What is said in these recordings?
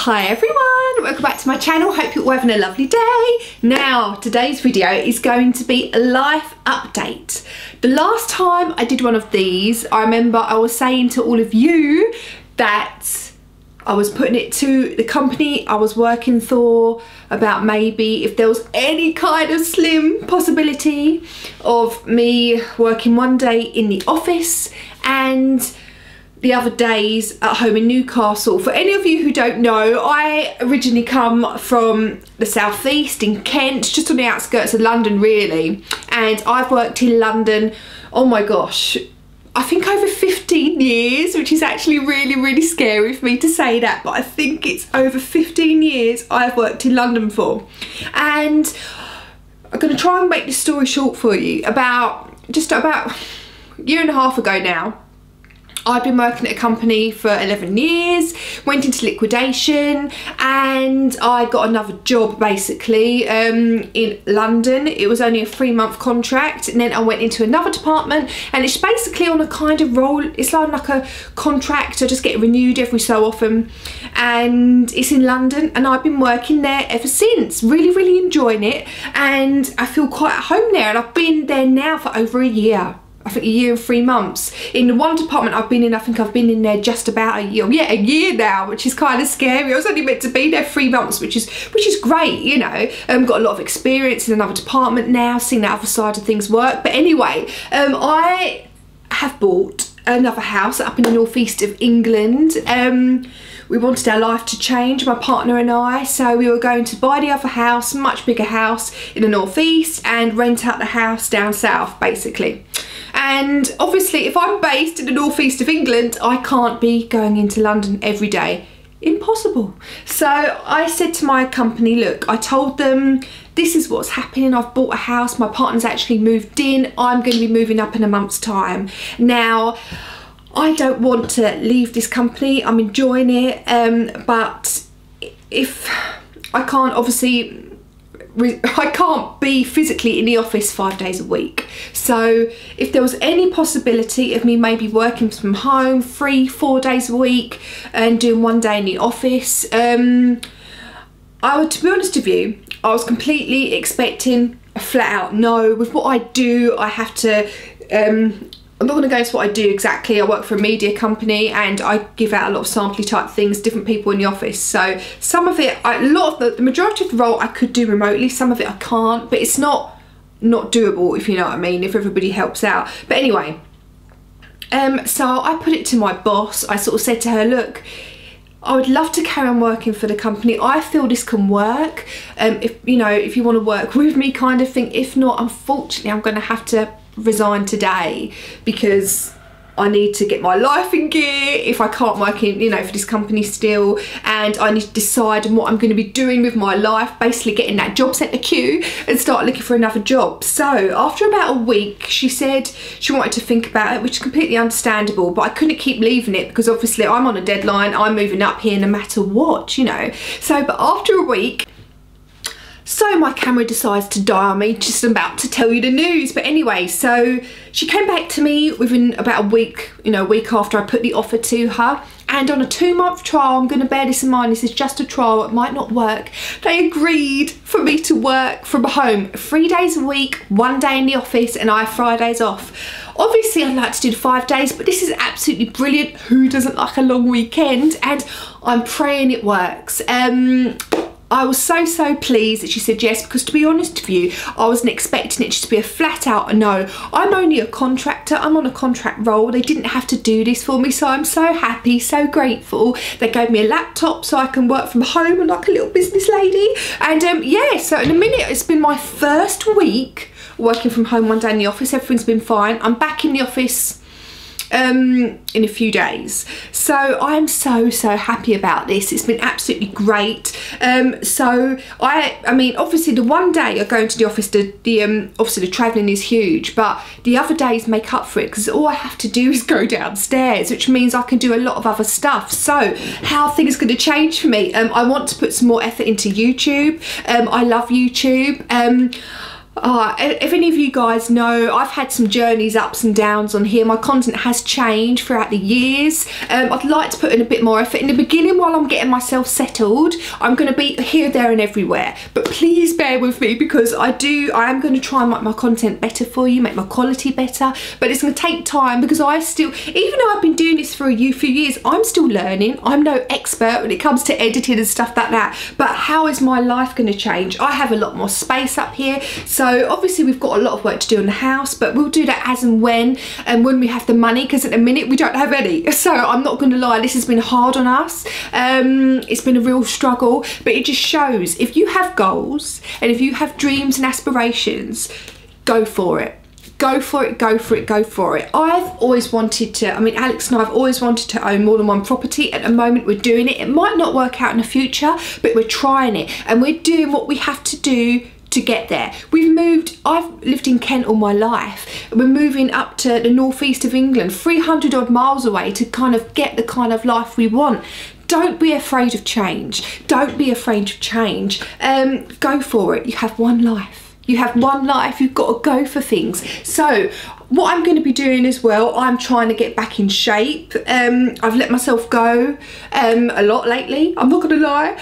Hi everyone, welcome back to my channel. Hope you're all having a lovely day. Now today's video is going to be a life update. The last time I did one of these, I remember I was saying to all of you that I was putting it to the company I was working for about maybe if there was any kind of slim possibility of me working one day in the office and the other days at home in Newcastle. For any of you who don't know, I originally come from the southeast in Kent, just on the outskirts of London really, and I've worked in London, oh my gosh, I think over 15 years, which is actually really scary for me to say that, but I think it's over 15 years I've worked in London for. And I'm going to try and make this story short for you. Just about a year and a half ago now, I've been working at a company for 11 years, went into liquidation, and I got another job basically in London. It was only a 3-month contract, and then I went into another department, and it's basically on a kind of role, it's like a contract, I just get renewed every so often, and it's in London, and I've been working there ever since, really enjoying it, and I feel quite at home there, and I've been there now for over a year. I think a year and 3 months. In the one department I've been in, I think I've been in there just about a year. Yeah, a year now, which is kind of scary. I was only meant to be there 3 months, which is great, you know. Got a lot of experience in another department now, seeing that other side of things work. But anyway, I have bought another house up in the northeast of England. We wanted our life to change, my partner and I, so we were going to buy the other house, much bigger house in the northeast, and rent out the house down south basically. And obviously if I'm based in the northeast of England, I can't be going into London every day. Impossible. So I said to my company, look, I told them this is what's happening. I've bought a house, my partner's actually moved in, I'm going to be moving up in a month's time. Now, I don't want to leave this company, I'm enjoying it, but if I can't obviously, I can't be physically in the office 5 days a week. So if there was any possibility of me maybe working from home 3-4 days a week and doing 1 day in the office, to be honest with you, I was completely expecting a flat out no. With what I do, I have to, I'm not going to go into what I do exactly. I work for a media company and I give out a lot of sampley type things, different people in the office. So some of it, the majority of the role I could do remotely, some of it I can't, but it's not doable, if you know what I mean, if everybody helps out. But anyway, so I put it to my boss. I sort of said to her, look, I would love to carry on working for the company. I feel this can work. If you want to work with me kind of thing. If not, unfortunately, I'm going to have to resign today because I need to get my life in gear if I can't work in, for this company still, and I need to decide on what I'm going to be doing with my life, basically getting that job centre queue and start looking for another job. So after about a week, she said she wanted to think about it, which is completely understandable, but I couldn't keep leaving it because obviously I'm on a deadline, I'm moving up here no matter what, So, but after a week, so my camera decides to die on me, just about to tell you the news. But anyway, so she came back to me within about a week, a week after I put the offer to her. And on a 2-month trial, I'm going to bear this in mind, this is just a trial, it might not work. They agreed for me to work from home 3 days a week, 1 day in the office, and I have Fridays off. Obviously, I'd like to do the 5 days, but this is absolutely brilliant. Who doesn't like a long weekend? And I'm praying it works. I was so pleased that she said yes, because to be honest with you, I wasn't expecting it just to be a flat out no. I'm only a contractor, I'm on a contract role, they didn't have to do this for me, so I'm so happy, so grateful. They gave me a laptop so I can work from home and like a little business lady. And yeah, so in a minute, it's been my first week working from home, 1 day in the office, everything's been fine. I'm back in the office in a few days, so I'm so happy about this. It's been absolutely great. So I mean obviously the 1 day I go into the office, obviously the travelling is huge, but the other days make up for it because all I have to do is go downstairs, which means I can do a lot of other stuff. So how are things going to change for me? I want to put some more effort into YouTube. I love YouTube. If any of you guys know, I've had some journeys, ups and downs on here. My content has changed throughout the years. I'd like to put in a bit more effort. In the beginning, while I'm getting myself settled, I'm going to be here, there and everywhere. But please bear with me, because I am going to try and make my content better for you, make my quality better. But it's going to take time, because even though I've been doing this for a few years, I'm still learning. I'm no expert when it comes to editing and stuff like that. But how is my life going to change? I have a lot more space up here. So obviously we've got a lot of work to do in the house, but we'll do that as and when we have the money, because at the minute we don't have any. So I'm not going to lie, this has been hard on us. It's been a real struggle, but it just shows if you have goals and if you have dreams and aspirations, go for it. Go for it, go for it, go for it. I've always wanted to, Alex and I have always wanted to own more than one property. At the moment we're doing it. It might not work out in the future, but we're trying it, and we're doing what we have to do to get there. I've lived in Kent all my life. We're moving up to the northeast of England, 300 odd miles away, to kind of get the kind of life we want. Don't be afraid of change. Don't be afraid of change. Go for it. You have one life. You have one life. You've got to go for things. So what I'm going to be doing as well, I'm trying to get back in shape. I've let myself go a lot lately, I'm not going to lie.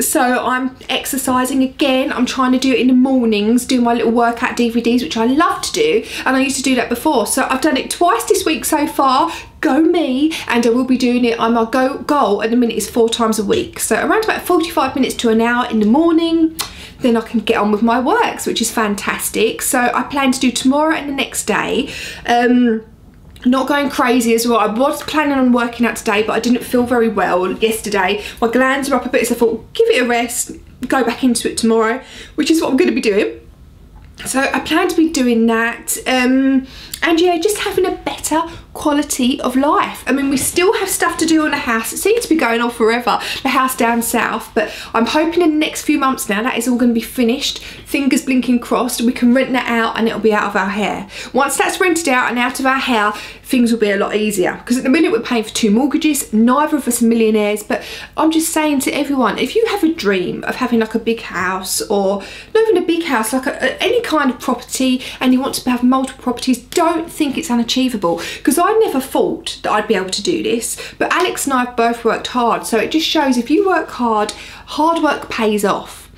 So I'm exercising again. I'm trying to do it in the mornings, do my little workout DVDs, which I love to do, and I used to do that before. So I've done it twice this week so far. Go me, and I will be doing it. My goal at the minute is 4 times a week. So around about 45 minutes to an hour in the morning. Then I can get on with my works, which is fantastic. So I plan to do tomorrow and the next day. Not going crazy as well. I was planning on working out today, but I didn't feel very well yesterday. My glands are up a bit, so I thought, give it a rest, go back into it tomorrow, which is what I'm going to be doing. So I plan to be doing that. And yeah, just having a better quality of life. We still have stuff to do on the house. It seems to be going on forever, the house down south, but I'm hoping in the next few months now that is all going to be finished. Fingers blinking crossed, and we can rent that out and it'll be out of our hair. Once that's rented out and out of our hair, things will be a lot easier, because at the minute we're paying for 2 mortgages. Neither of us are millionaires, but I'm just saying to everyone, if you have a dream of having like a big house, or not even a big house, like any kind of property, and you want to have multiple properties, don't think it's unachievable, because I never thought that I'd be able to do this, but Alex and I have both worked hard. So it just shows if you work hard, hard work pays off.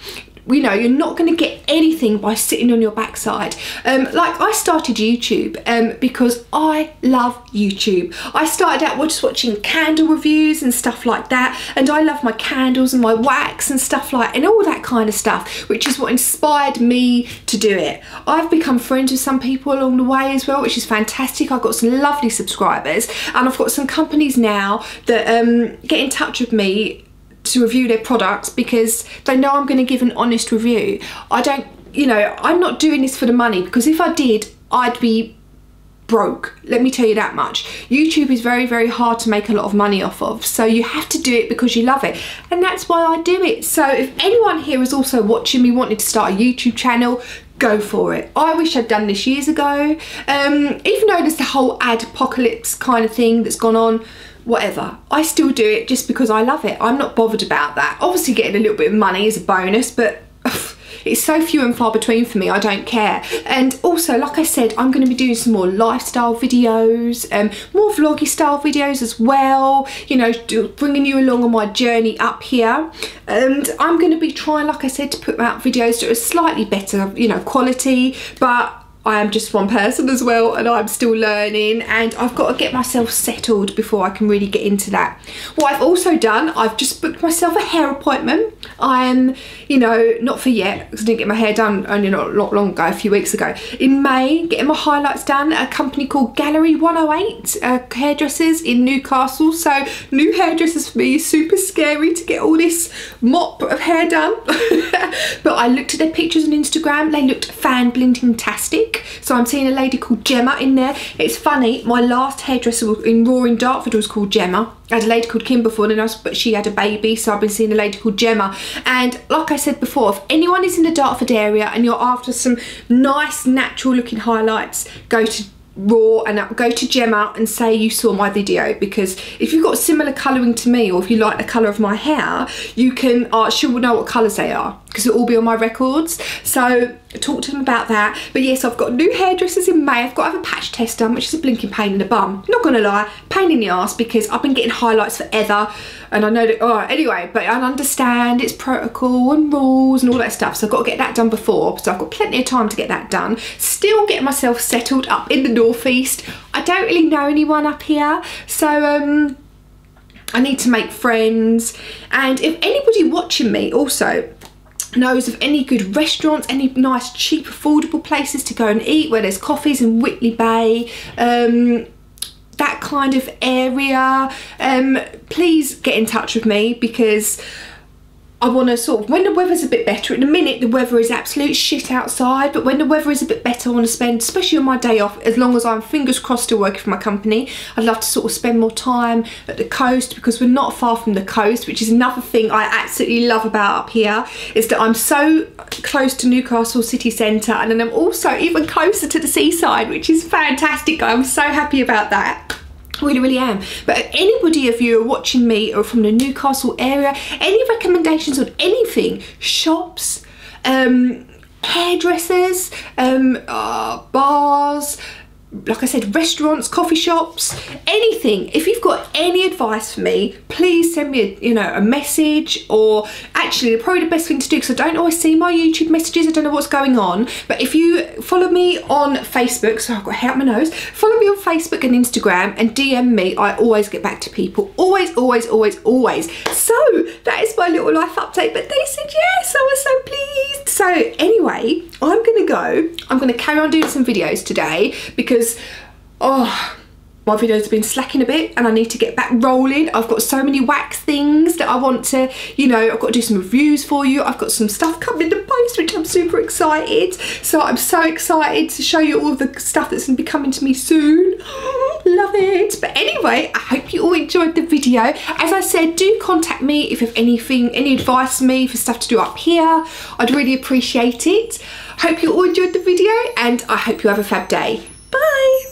You're not going to get anything by sitting on your backside. Like I started YouTube because I love YouTube. I started out just watching candle reviews and stuff like that, and I love my candles and my wax and stuff and all that kind of stuff, which is what inspired me to do it. I've become friends with some people along the way as well, which is fantastic. I've got some lovely subscribers, and I've got some companies now that get in touch with me to review their products, because they know I'm going to give an honest review. I'm not doing this for the money, because if I did, I'd be broke, let me tell you that much. YouTube is very, very hard to make a lot of money off of, so you have to do it because you love it, and that's why I do it. So if anyone here is also watching me, wanting to start a YouTube channel, go for it. I wish I'd done this years ago. Even though there's the whole ad apocalypse kind of thing that's gone on, whatever, I still do it just because I love it. I'm not bothered about that. Obviously getting a little bit of money is a bonus, but it's so few and far between for me, I don't care. And also, like I said, I'm going to be doing some more lifestyle videos, more vloggy style videos as well, bringing you along on my journey up here. And I'm going to be trying, like I said, to put out videos that are slightly better, quality, but I am just one person as well, and I'm still learning, and I've got to get myself settled before I can really get into that. What I've also done, I've just booked myself a hair appointment. I'm, not for yet, because I didn't get my hair done only not long ago, a few weeks ago. In May, getting my highlights done at a company called Gallery 108 hairdressers in Newcastle. So new hairdressers for me, super scary to get all this mop of hair done. But I looked at their pictures on Instagram, they looked fan-blinking-tastic. So I'm seeing a lady called Gemma in there. It's funny, my last hairdresser in Roaring Dartford was called Gemma. I had a lady called Kim before, but she had a baby, so I've been seeing a lady called Gemma. And like I said before, if anyone is in the Dartford area and you're after some nice natural looking highlights, go to go to Gemma and say you saw my video, because if you've got similar colouring to me, or if you like the colour of my hair, you can she'll know what colours they are. because it'll all be on my records. So talk to them about that. But yes, I've got new hairdressers in May. I've got to have a patch test done, which is a blinking pain in the bum. Not gonna lie, pain in the arse, because I've been getting highlights forever, and I know that, oh, anyway, but I understand it's protocol and rules and all that stuff, so I've got to get that done before, so I've got plenty of time to get that done. Still getting myself settled up in the northeast. I don't really know anyone up here, so I need to make friends. And if anybody watching me also knows of any good restaurants, any nice cheap affordable places to go and eat where there's coffees in Whitley Bay, that kind of area, please get in touch with me, because I want to sort of, when the weather's a bit better, at the minute the weather is absolute shit outside, but when the weather is a bit better, I want to spend, especially on my day off, as long as I'm fingers crossed still working for my company, I'd love to sort of spend more time at the coast, because we're not far from the coast, which is another thing I absolutely love about up here, is that I'm so close to Newcastle city centre, and then I'm also even closer to the seaside, which is fantastic. I'm so happy about that. Really, really am. But if anybody of you are watching me or from the Newcastle area, any recommendations on anything, shops, hairdressers, bars, like I said, restaurants, coffee shops, anything, if you've got any advice for me, please send me a message. Or actually, probably the best thing to do, because I don't always see my YouTube messages, I don't know what's going on, but if you follow me on Facebook, so I've got hair up my nose, follow me on Facebook and Instagram and DM me, I always get back to people, always, always, always, always. So that is my little life update, but they said yes, I was so pleased. So anyway, I'm gonna carry on doing some videos today, because my videos have been slacking a bit and I need to get back rolling. I've got so many wax things that I want to, I've got to do some reviews for you. I've got some stuff coming in the post, which I'm super excited. So I'm so excited to show you all the stuff that's going to be coming to me soon. Love it. But anyway, I hope you all enjoyed the video. As I said, do contact me if you have any advice for me for stuff to do up here. I'd really appreciate it. Hope you all enjoyed the video, and I hope you have a fab day. Bye.